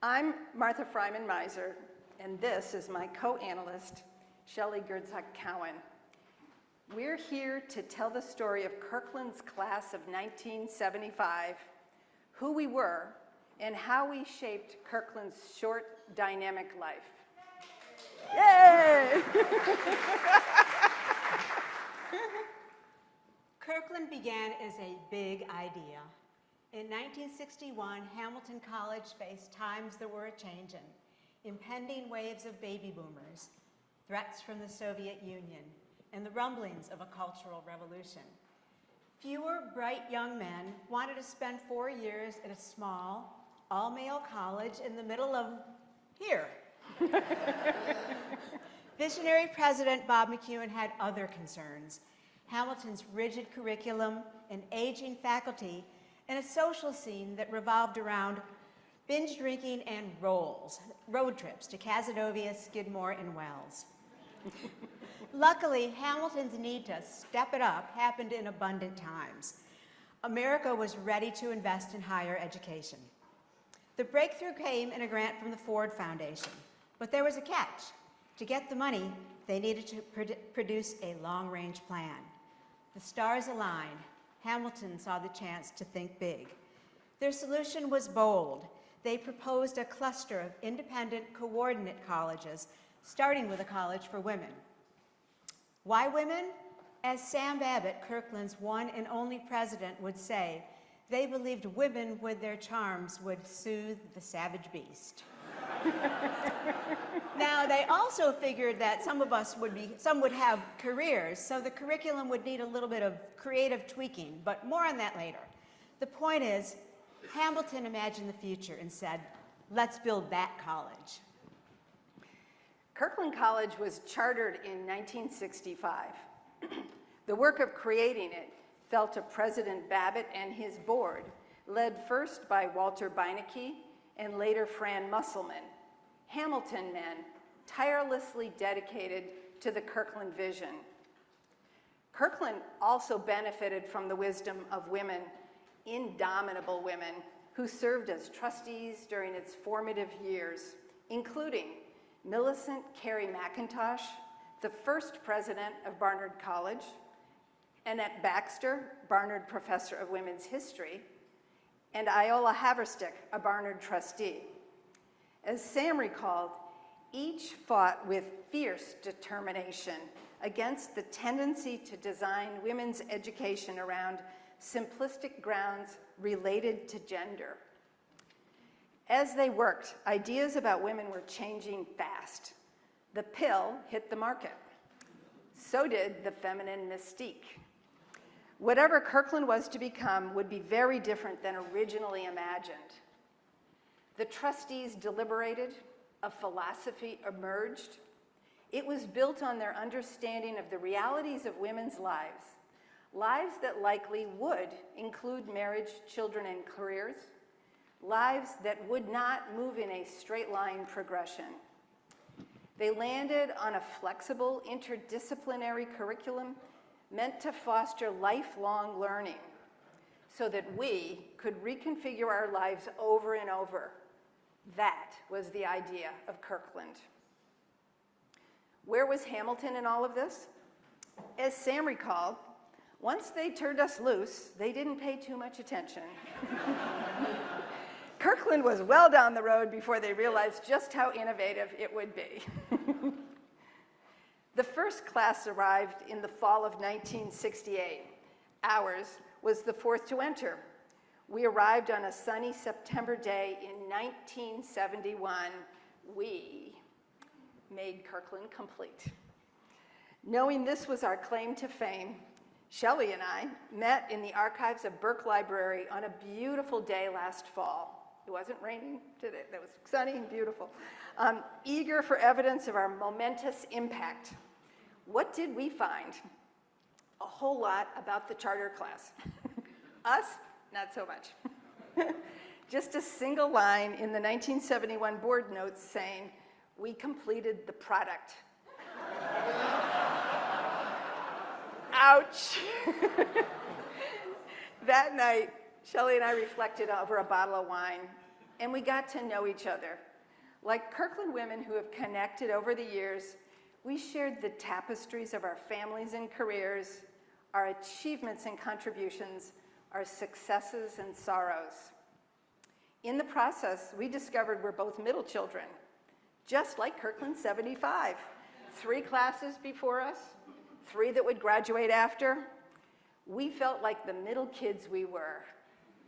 I'm Martha Freymann Miser, and this is my co-analyst, Shelley Gertzog Cowan. We're here to tell the story of Kirkland's class of 1975, who we were, and how we shaped Kirkland's short, dynamic life. Yay! Kirkland began as a big idea. In 1961, Hamilton College faced times that were a-changin', impending waves of baby boomers, threats from the Soviet Union, and the rumblings of a cultural revolution. Fewer bright young men wanted to spend 4 years at a small, all-male college in the middle of here. Visionary President Bob McEwen had other concerns: Hamilton's rigid curriculum, an aging faculty, and a social scene that revolved around binge drinking and road trips to Casanova, Skidmore, and Wells. Luckily, Hamilton's need to step it up happened in abundant times. America was ready to invest in higher education. The breakthrough came in a grant from the Ford Foundation, but there was a catch. To get the money, they needed to produce a long-range plan. The stars aligned. Hamilton saw the chance to think big. Their solution was bold. They proposed a cluster of independent coordinate colleges, starting with a college for women. Why women? As Sam Babbitt, Kirkland's one and only president, would say, they believed women with their charms would soothe the savage beast. Now, they also figured that some would have careers, so the curriculum would need a little bit of creative tweaking, but more on that later. The point is, Hamilton imagined the future and said, let's build that college. Kirkland College was chartered in 1965. The work of creating it fell to President Babbitt and his board, led first by Walter Beinecke and later Fran Musselman, Hamilton men tirelessly dedicated to the Kirkland vision. Kirkland also benefited from the wisdom of women, indomitable women, who served as trustees during its formative years, including Millicent Carey McIntosh, the first president of Barnard College, Annette Baxter, Barnard Professor of Women's History, and Iola Haverstick, a Barnard trustee. As Sam recalled, each fought with fierce determination against the tendency to design women's education around simplistic grounds related to gender. As they worked, ideas about women were changing fast. The pill hit the market. So did the feminine mystique. Whatever Kirkland was to become would be very different than originally imagined. The trustees deliberated, a philosophy emerged. It was built on their understanding of the realities of women's lives, lives that likely would include marriage, children, and careers, lives that would not move in a straight line progression. They landed on a flexible, interdisciplinary curriculum meant to foster lifelong learning so that we could reconfigure our lives over and over. That was the idea of Kirkland. Where was Hamilton in all of this? As Sam recalled, once they turned us loose, they didn't pay too much attention. Kirkland was well down the road before they realized just how innovative it would be. The first class arrived in the fall of 1968. Ours was the fourth to enter. We arrived on a sunny September day in 1971. We made Kirkland complete. Knowing this was our claim to fame, Shelley and I met in the archives of Burke Library on a beautiful day last fall. It wasn't raining today, it was sunny and beautiful. Eager for evidence of our momentous impact. What did we find? A whole lot about the charter class. Us, not so much. Just a single line in the 1971 board notes saying, we completed the product. Ouch. That night, Shelley and I reflected over a bottle of wine. and we got to know each other. Like Kirkland women who have connected over the years, we shared the tapestries of our families and careers, our achievements and contributions, our successes and sorrows. In the process, we discovered we're both middle children, just like Kirkland 75. 3 classes before us, 3 that would graduate after. We felt like the middle kids we were.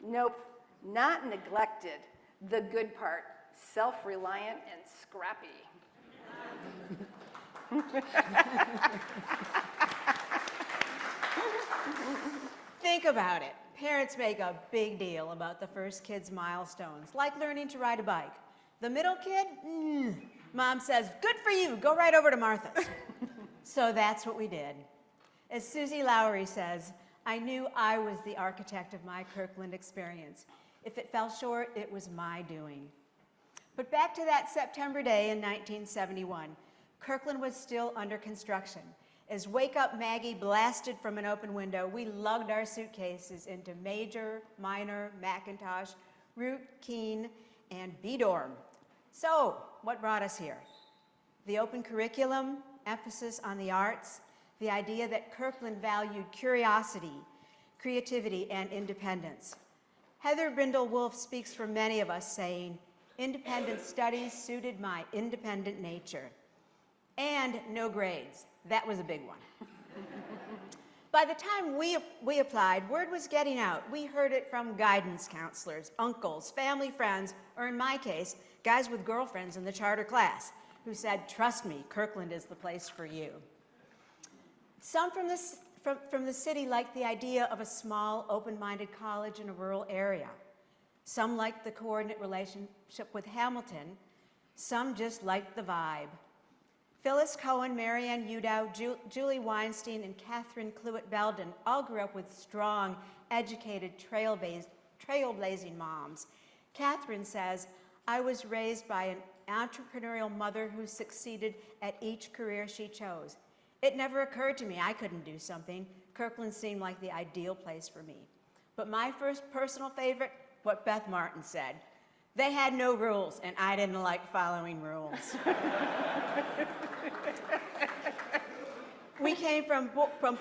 Nope, not neglected, the good part, self-reliant and scrappy. Think about it. Parents make a big deal about the first kid's milestones, like learning to ride a bike. The middle kid, Mom says, good for you, go right over to Martha's. So that's what we did. As Susie Lowry says, I knew I was the architect of my Kirkland experience. If it fell short, it was my doing. But back to that September day in 1971, Kirkland was still under construction. As Wake Up Maggie blasted from an open window, we lugged our suitcases into Major, Minor, Macintosh, Root, Keene, and B-Dorm. So, what brought us here? The open curriculum, emphasis on the arts, the idea that Kirkland valued curiosity, creativity, and independence. Heather Brindle-Wolfe speaks for many of us, saying, independent studies suited my independent nature. And no grades. That was a big one. By the time we applied, word was getting out. We heard it from guidance counselors, uncles, family friends, or in my case, guys with girlfriends in the charter class who said, trust me, Kirkland is the place for you. Some from the city liked the idea of a small, open-minded college in a rural area. Some liked the coordinate relationship with Hamilton. Some just liked the vibe. Phyllis Cowan, Marianne Udow, Julie Weinstein, and Catherine Cluett-Belden all grew up with strong, educated, trailblazing moms. Catherine says, I was raised by an entrepreneurial mother who succeeded at each career she chose. It never occurred to me I couldn't do something. Kirkland seemed like the ideal place for me. But my first personal favorite, what Beth Martin said. They had no rules, and I didn't like following rules. We came from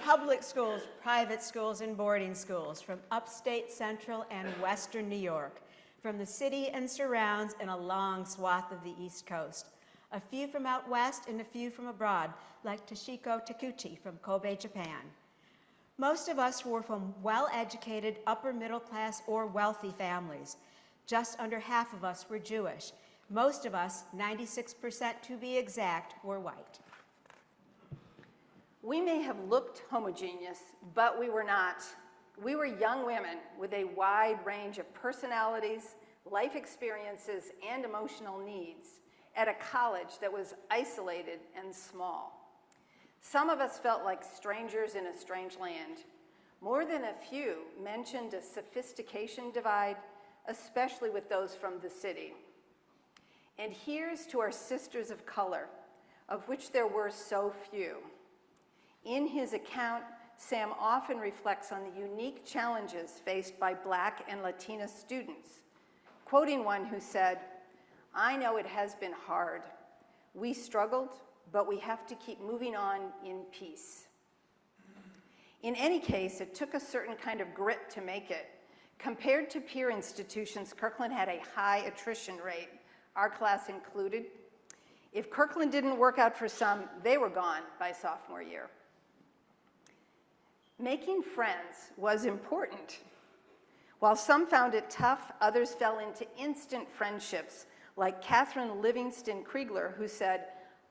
public schools, private schools, and boarding schools, from upstate Central and Western New York, from the city and surrounds, and a long swath of the East Coast. A few from out west and a few from abroad, like Toshiko Takuchi from Kobe, Japan. Most of us were from well-educated, upper middle class, or wealthy families. Just under half of us were Jewish. Most of us, 96% to be exact, were white. We may have looked homogeneous, but we were not. We were young women with a wide range of personalities, life experiences, and emotional needs at a college that was isolated and small. Some of us felt like strangers in a strange land. More than a few mentioned a sophistication divide, especially with those from the city. And here's to our sisters of color, of which there were so few. In his account, Sam often reflects on the unique challenges faced by Black and Latina students, quoting one who said, I know it has been hard. We struggled, but we have to keep moving on in peace. In any case, it took a certain kind of grit to make it. Compared to peer institutions, Kirkland had a high attrition rate, our class included. If Kirkland didn't work out for some, they were gone by sophomore year. Making friends was important. While some found it tough, others fell into instant friendships, like Catherine Livingston Kriegler, who said,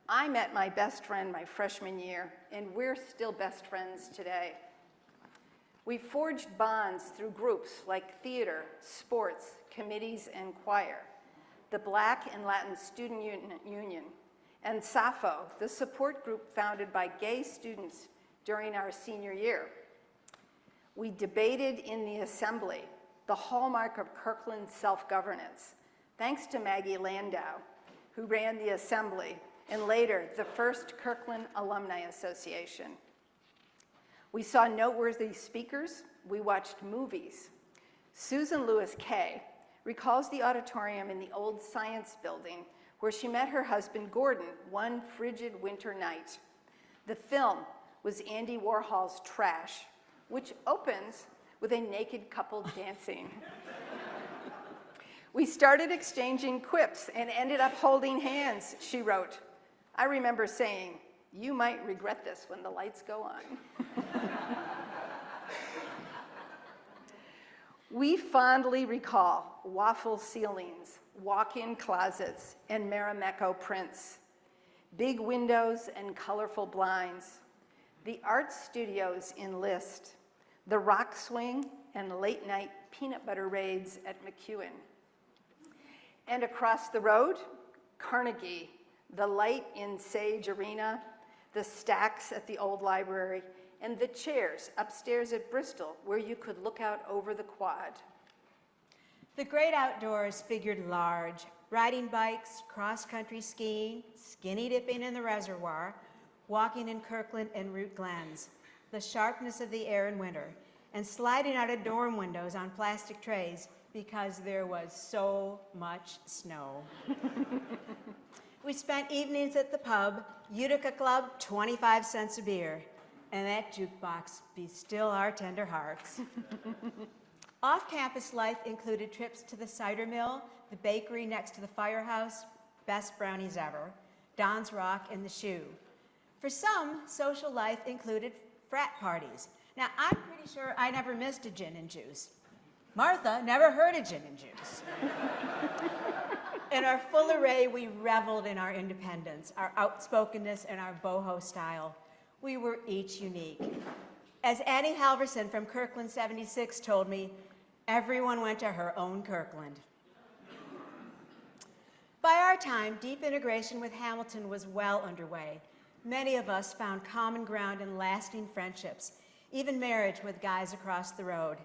I met my best friend my freshman year, and we're still best friends today. We forged bonds through groups like theater, sports, committees, and choir, the Black and Latin Student Union, and SAFO, the support group founded by gay students during our senior year. We debated in the assembly, the hallmark of Kirkland's self-governance, thanks to Maggie Landau, who ran the assembly, and later the first Kirkland Alumni Association. We saw noteworthy speakers, we watched movies. Susan Lewis Kay recalls the auditorium in the old science building where she met her husband Gordon one frigid winter night. The film was Andy Warhol's Trash, which opens with a naked couple dancing. We started exchanging quips and ended up holding hands, she wrote. I remember saying, "You might regret this when the lights go on." We fondly recall waffle ceilings, walk-in closets, and Marimekko prints, big windows and colorful blinds, the art studios in List, the rock swing and late-night peanut butter raids at McEwen. And across the road, Carnegie, the light in Sage Arena, the stacks at the old library, and the chairs upstairs at Bristol where you could look out over the quad. The great outdoors figured large, riding bikes, cross-country skiing, skinny dipping in the reservoir, walking in Kirkland and Root Glens, the sharpness of the air in winter, and sliding out of dorm windows on plastic trays because there was so much snow. We spent evenings at the pub, Utica Club, 25 cents a beer, and that jukebox be still our tender hearts. Off-campus life included trips to the cider mill, the bakery next to the firehouse, best brownies ever, Don's Rock, and the Shoe. For some, social life included frat parties. Now, I'm pretty sure I never missed a gin and juice. Martha never heard of gin and juice. In our full array, we reveled in our independence, our outspokenness, and our boho style. We were each unique. As Annie Halverson from Kirkland 76 told me, everyone went to her own Kirkland. By our time, deep integration with Hamilton was well underway. Many of us found common ground and lasting friendships, even marriage with guys across the road.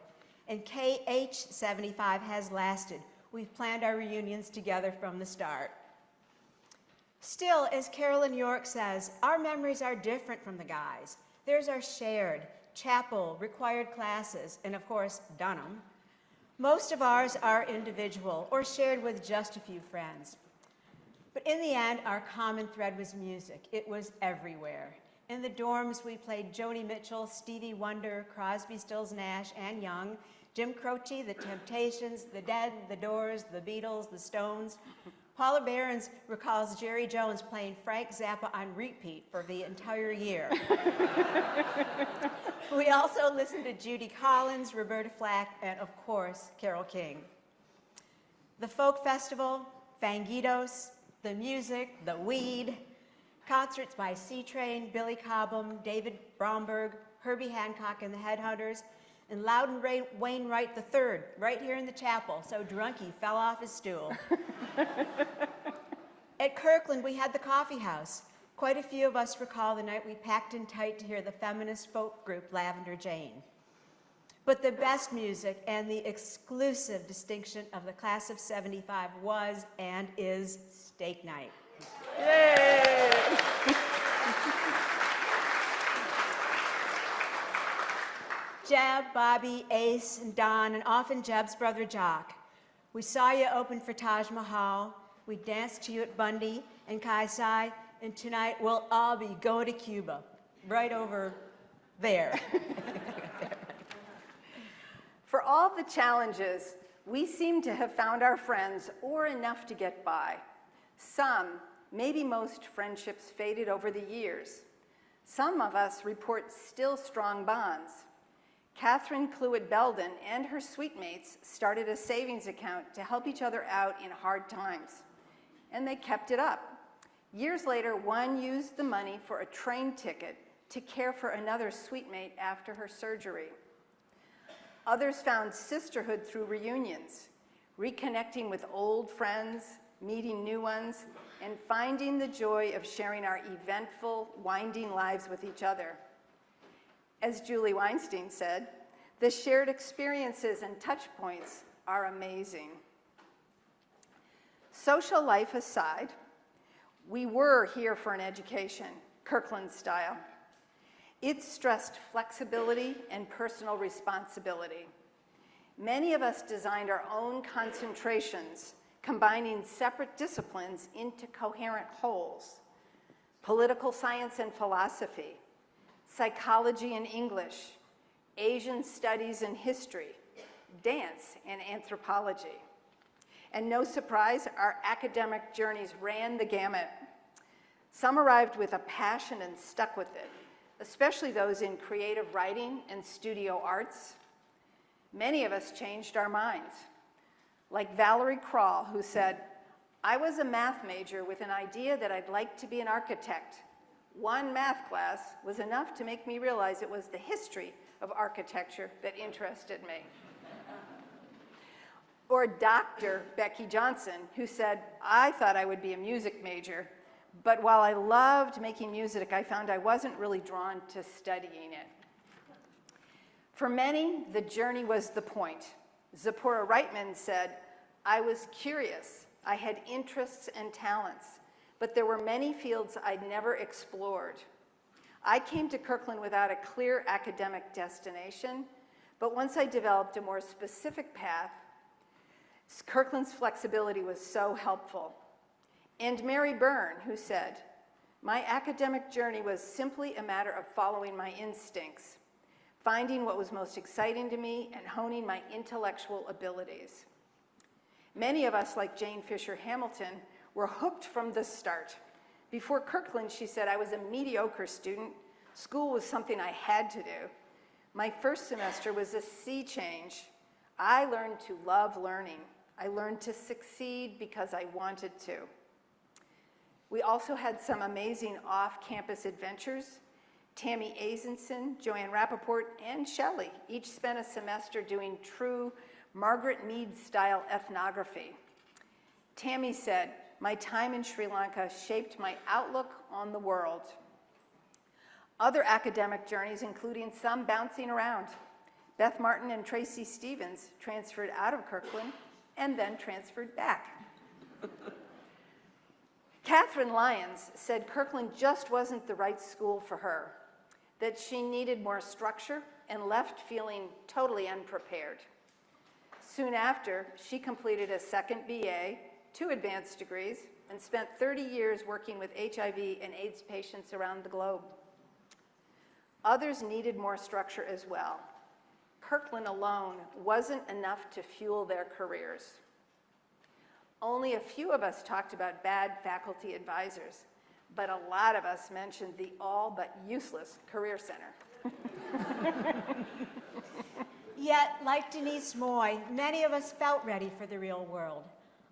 And KH75 has lasted. We've planned our reunions together from the start. Still, as Carolyn York says, our memories are different from the guys. There's our shared, chapel, required classes, and of course, Dunham. Most of ours are individual or shared with just a few friends. But in the end, our common thread was music. It was everywhere. In the dorms, we played Joni Mitchell, Stevie Wonder, Crosby, Stills, Nash, and Young, Jim Croce, The Temptations, The Dead, The Doors, The Beatles, The Stones. Paula Behrens recalls Jerry Jones playing Frank Zappa on repeat for the entire year. We also listened to Judy Collins, Roberta Flack, and of course, Carole King. The folk festival, Fangitos, the music, the weed, concerts by C-Train, Billy Cobham, David Bromberg, Herbie Hancock and the Headhunters, and Loudon Wainwright III, right here in the chapel, so drunk he fell off his stool. At Kirkland, we had the coffee house. Quite a few of us recall the night we packed in tight to hear the feminist folk group Lavender Jane. But the best music and the exclusive distinction of the class of '75 was and is steak night. Yay! Jeb, Bobby, Ace, and Don, and often Jeb's brother Jock. We saw you open for Taj Mahal. We danced to you at Bundy and Kaisai, and tonight we'll all be going to Cuba, right over there. For all the challenges, we seem to have found our friends or enough to get by. Some, maybe most friendships faded over the years. Some of us report still strong bonds. Catherine Cluett Belden and her suitemates started a savings account to help each other out in hard times, and they kept it up. Years later, one used the money for a train ticket to care for another suitemate after her surgery. Others found sisterhood through reunions, reconnecting with old friends, meeting new ones, and finding the joy of sharing our eventful, winding lives with each other. As Julie Weinstein said, the shared experiences and touch points are amazing. Social life aside, we were here for an education, Kirkland style. It stressed flexibility and personal responsibility. Many of us designed our own concentrations, combining separate disciplines into coherent wholes. Political science and philosophy, psychology and English, Asian studies and history, dance and anthropology. And no surprise, our academic journeys ran the gamut. Some arrived with a passion and stuck with it, especially those in creative writing and studio arts. Many of us changed our minds, like Valerie Krall, who said, "I was a math major with an idea that I'd like to be an architect. One math class was enough to make me realize it was the history of architecture that interested me." Or Dr. Becky Johnson, who said, "I thought I would be a music major, but while I loved making music, I found I wasn't really drawn to studying it." For many, the journey was the point. Zipporah Reitman said, "I was curious. I had interests and talents, but there were many fields I'd never explored. I came to Kirkland without a clear academic destination, but once I developed a more specific path, Kirkland's flexibility was so helpful." And Mary Byrne, who said, "My academic journey was simply a matter of following my instincts, finding what was most exciting to me and honing my intellectual abilities." Many of us, like Jane Fisher Hamilton, were hooked from the start. Before Kirkland, she said, "I was a mediocre student. School was something I had to do. My first semester was a sea change. I learned to love learning. I learned to succeed because I wanted to." We also had some amazing off-campus adventures. Tammy Azenson, Joanne Rappaport, and Shelley each spent a semester doing true Margaret Mead-style ethnography. Tammy said, "My time in Sri Lanka shaped my outlook on the world." Other academic journeys, including some bouncing around. Beth Martin and Tracy Stevens transferred out of Kirkland and then transferred back. Catherine Lyons said Kirkland just wasn't the right school for her, that she needed more structure and left feeling totally unprepared. Soon after, she completed a second BA, 2 advanced degrees, and spent 30 years working with HIV and AIDS patients around the globe. Others needed more structure as well. Kirkland alone wasn't enough to fuel their careers. Only a few of us talked about bad faculty advisors, but a lot of us mentioned the all but useless Career Center. Yet, like Denise Moy, many of us felt ready for the real world.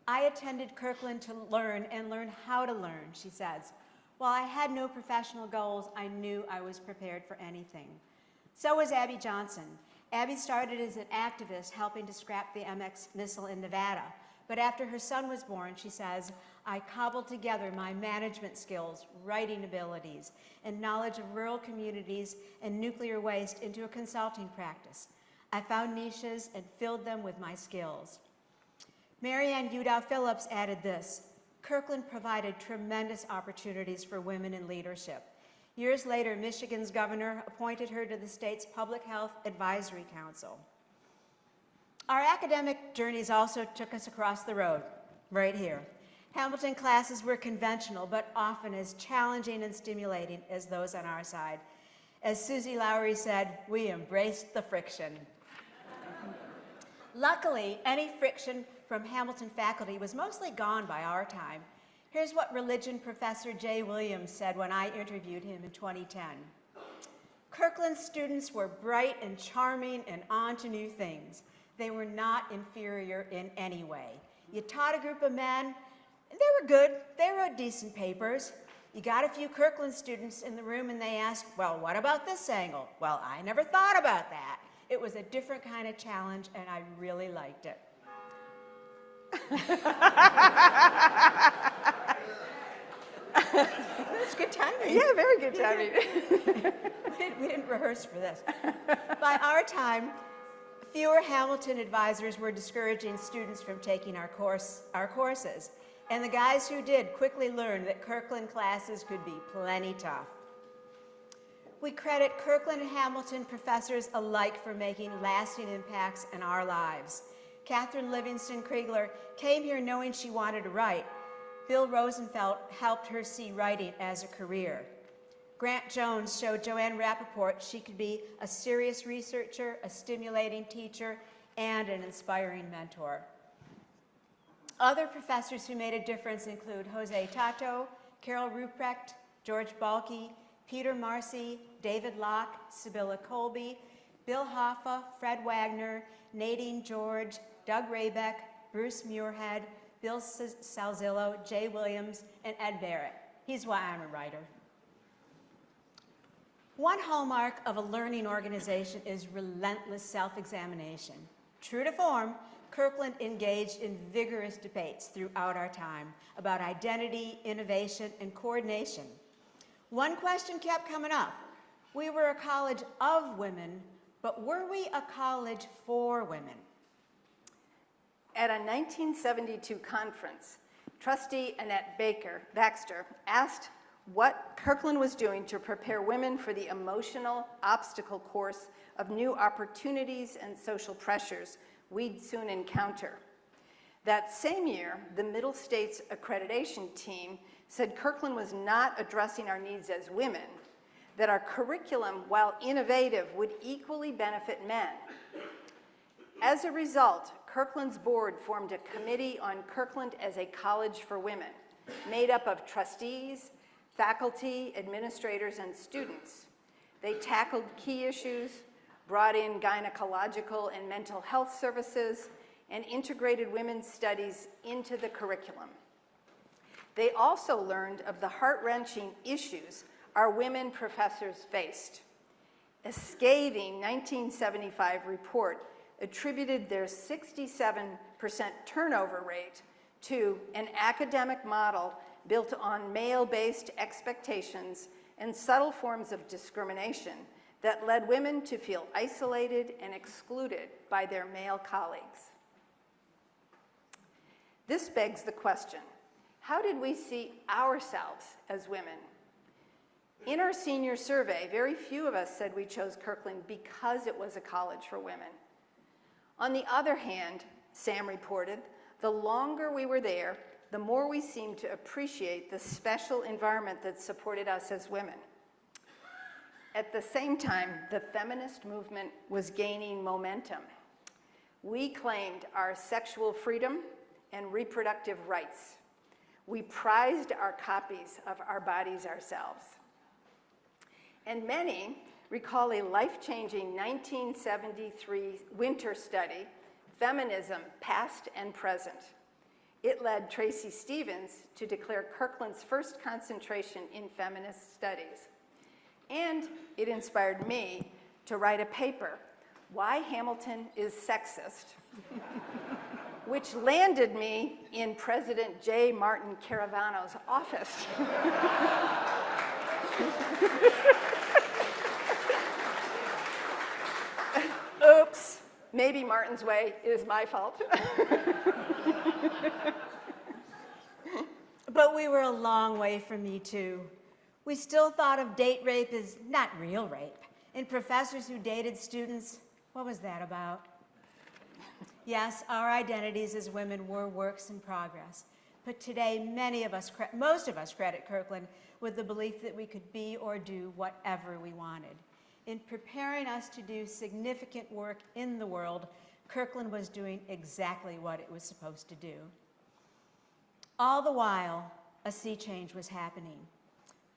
"I attended Kirkland to learn and learn how to learn," she says. "While I had no professional goals, I knew I was prepared for anything." So was Abby Johnson. Abby started as an activist helping to scrap the MX missile in Nevada. But after her son was born, she says, "I cobbled together my management skills, writing abilities, and knowledge of rural communities and nuclear waste into a consulting practice. I found niches and filled them with my skills." Marianne Udow Phillips added this, "Kirkland provided tremendous opportunities for women in leadership. Years later, Michigan's governor appointed her to the state's Public Health Advisory Council." Our academic journeys also took us across the road, right here. Hamilton classes were conventional, but often as challenging and stimulating as those on our side. As Susie Lowry said, "We embraced the friction." Luckily, any friction from Hamilton faculty was mostly gone by our time. Here's what religion professor Jay Williams said when I interviewed him in 2010. "Kirkland students were bright and charming and on to new things. They were not inferior in any way. You taught a group of men, and they were good. They wrote decent papers. You got a few Kirkland students in the room and they asked, 'Well, what about this angle?' 'Well, I never thought about that.' It was a different kind of challenge and I really liked it." That's good timing. Yeah, very good timing. We didn't rehearse for this. By our time, fewer Hamilton advisors were discouraging students from taking our courses, and the guys who did quickly learned that Kirkland classes could be plenty tough. We credit Kirkland and Hamilton professors alike for making lasting impacts in our lives. Catherine Livingston Kriegler came here knowing she wanted to write. Bill Rosenfeld helped her see writing as a career. Grant Jones showed Joanne Rappaport she could be a serious researcher, a stimulating teacher, and an inspiring mentor. Other professors who made a difference include Jose Tato, Carol Ruprecht, George Balke, Peter Marcy, David Locke, Sibylla Colby, Bill Hoffa, Fred Wagner, Nadine George, Doug Raybeck, Bruce Muirhead, Bill Salzillo, Jay Williams, and Ed Barrett. He's why I'm a writer. One hallmark of a learning organization is relentless self-examination. True to form, Kirkland engaged in vigorous debates throughout our time about identity, innovation, and coordination. One question kept coming up. We were a college of women, but were we a college for women? At a 1972 conference, trustee Annette Baxter asked what Kirkland was doing to prepare women for the emotional obstacle course of new opportunities and social pressures we'd soon encounter. That same year, the Middle States accreditation team said Kirkland was not addressing our needs as women, that our curriculum, while innovative, would equally benefit men. As a result, Kirkland's board formed a committee on Kirkland as a college for women, made up of trustees, faculty, administrators, and students. They tackled key issues, brought in gynecological and mental health services, and integrated women's studies into the curriculum. They also learned of the heart-wrenching issues our women professors faced. A scathing 1975 report attributed their 67% turnover rate to an academic model built on male-based expectations and subtle forms of discrimination that led women to feel isolated and excluded by their male colleagues. This begs the question, how did we see ourselves as women? In our senior survey, very few of us said we chose Kirkland because it was a college for women. On the other hand, Sam reported, the longer we were there, the more we seemed to appreciate the special environment that supported us as women. At the same time, the feminist movement was gaining momentum. We claimed our sexual freedom and reproductive rights. We prized our copies of our bodies ourselves. And many recall a life-changing 1973 winter study, Feminism, Past and Present. It led Tracy Stevens to declare Kirkland's first concentration in feminist studies. And it inspired me to write a paper, Why Hamilton is Sexist, which landed me in President J. Martin Caravano's office. Oops, maybe Martin's way is my fault. But we were a long way from Me Too. We still thought of date rape as not real rape. And professors who dated students, what was that about? Yes, our identities as women were works in progress. But today, most of us credit Kirkland with the belief that we could be or do whatever we wanted. In preparing us to do significant work in the world, Kirkland was doing exactly what it was supposed to do. All the while, a sea change was happening.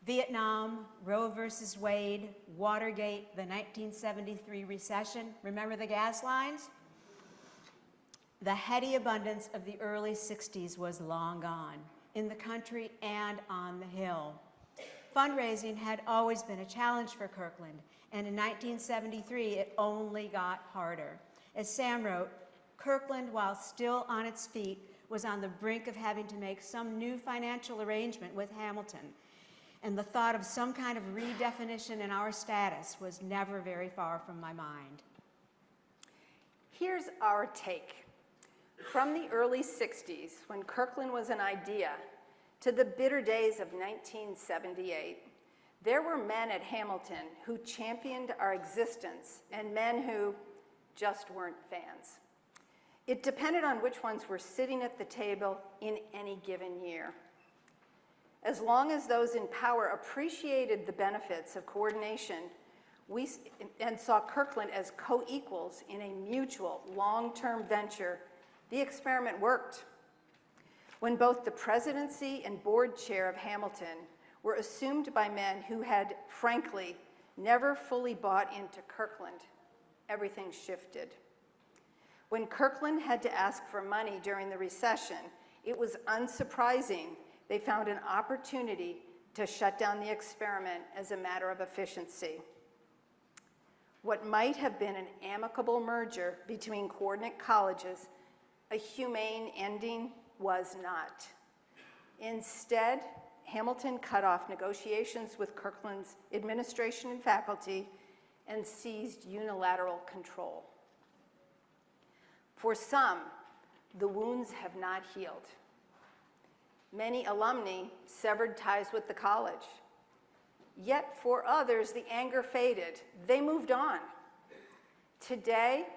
Vietnam, Roe versus Wade, Watergate, the 1973 recession, remember the gas lines? The heady abundance of the early 60s was long gone, in the country and on the Hill. Fundraising had always been a challenge for Kirkland, and in 1973, it only got harder. As Sam wrote, Kirkland, while still on its feet, was on the brink of having to make some new financial arrangement with Hamilton, and the thought of some kind of redefinition in our status was never very far from my mind. Here's our take. From the early 60s, when Kirkland was an idea, to the bitter days of 1978, There were men at Hamilton who championed our existence and men who just weren't fans. It depended on which ones were sitting at the table in any given year. As long as those in power appreciated the benefits of coordination and saw Kirkland as co-equals in a mutual, long-term venture, the experiment worked. When both the presidency and board chair of Hamilton were assumed by men who had, frankly, never fully bought into Kirkland, everything shifted. When Kirkland had to ask for money during the recession, it was unsurprising they found an opportunity to shut down the experiment as a matter of efficiency. What might have been an amicable merger between coordinate colleges, a humane ending, was not. Instead, Hamilton cut off negotiations with Kirkland's administration and faculty and seized unilateral control. For some, the wounds have not healed. Many alumni severed ties with the college. Yet for others, the anger faded. They moved on. Today,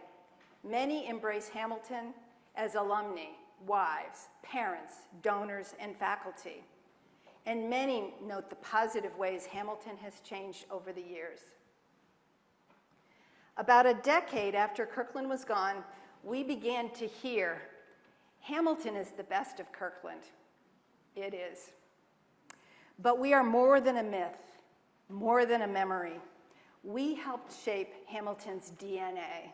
many embrace Hamilton as alumni, wives, parents, donors, and faculty. And many note the positive ways Hamilton has changed over the years. About a decade after Kirkland was gone, we began to hear, Hamilton is the best of Kirkland. It is. But we are more than a myth, more than a memory. We helped shape Hamilton's DNA,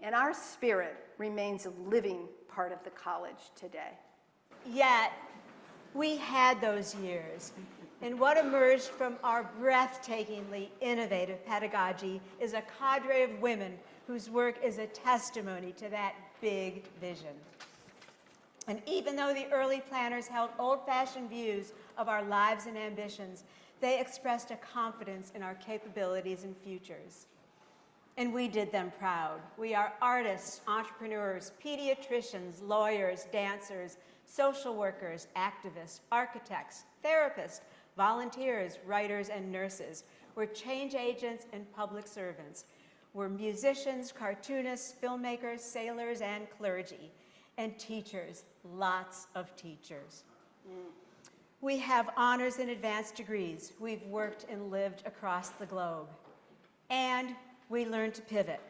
and our spirit remains a living part of the college today. Yet, we had those years, and what emerged from our breathtakingly innovative pedagogy is a cadre of women whose work is a testimony to that big vision. And even though the early planners held old-fashioned views of our lives and ambitions, they expressed a confidence in our capabilities and futures. And we did them proud. We are artists, entrepreneurs, pediatricians, lawyers, dancers, social workers, activists, architects, therapists, volunteers, writers, and nurses. We're change agents and public servants. We're musicians, cartoonists, filmmakers, sailors, and clergy. And teachers, lots of teachers. We have honors and advanced degrees. We've worked and lived across the globe. And we learned to pivot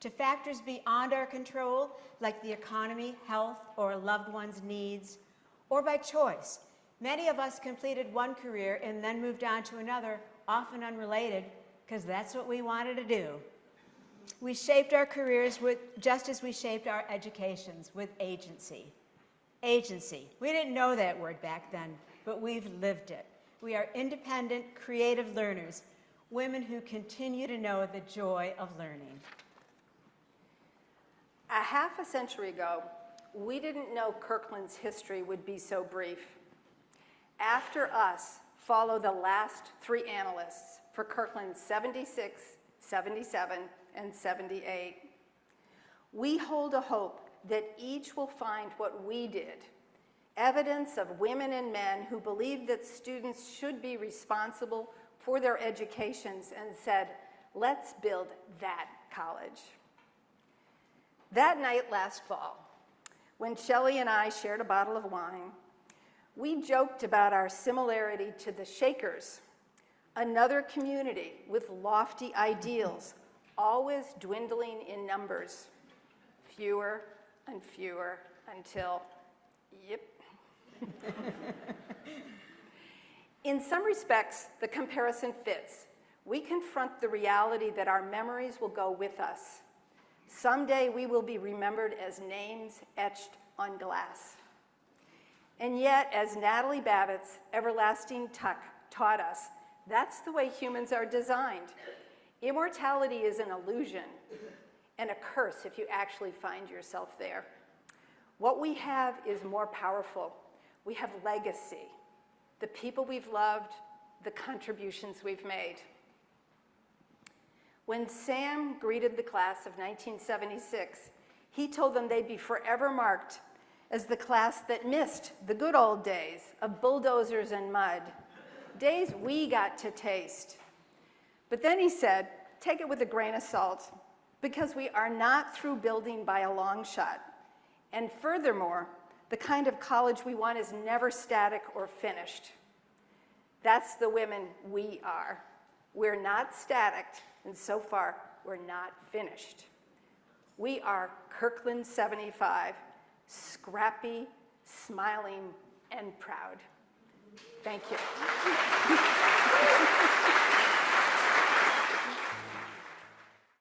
to factors beyond our control, like the economy, health, or loved one's needs, or by choice. Many of us completed one career and then moved on to another, often unrelated, because that's what we wanted to do. We shaped our careers just as we shaped our educations, with agency. Agency. We didn't know that word back then, but we've lived it. We are independent, creative learners, women who continue to know the joy of learning. A half a century ago, we didn't know Kirkland's history would be so brief. After us follow the last three Annalists for Kirkland's 76, 77, and 78. We hold a hope that each will find what we did, evidence of women and men who believed that students should be responsible for their educations and said, let's build that college. That night last fall, when Shelley and I shared a bottle of wine, we joked about our similarity to the Shakers, another community with lofty ideals, always dwindling in numbers, fewer and fewer until, yep. In some respects, the comparison fits. We confront the reality that our memories will go with us. Someday we will be remembered as names etched on glass. And yet, as Natalie Babbitt's everlasting tuck taught us, that's the way humans are designed. Immortality is an illusion and a curse if you actually find yourself there. What we have is more powerful. We have legacy, the people we've loved, the contributions we've made. When Sam greeted the class of 1976, he told them they'd be forever marked as the class that missed the good old days of bulldozers and mud, days we got to taste. But then he said, take it with a grain of salt, because we are not through building by a long shot. And furthermore, the kind of college we want is never static or finished. That's the women we are. We're not static, and so far, we're not finished. We are Kirkland 75, scrappy, smiling, and proud. Thank you.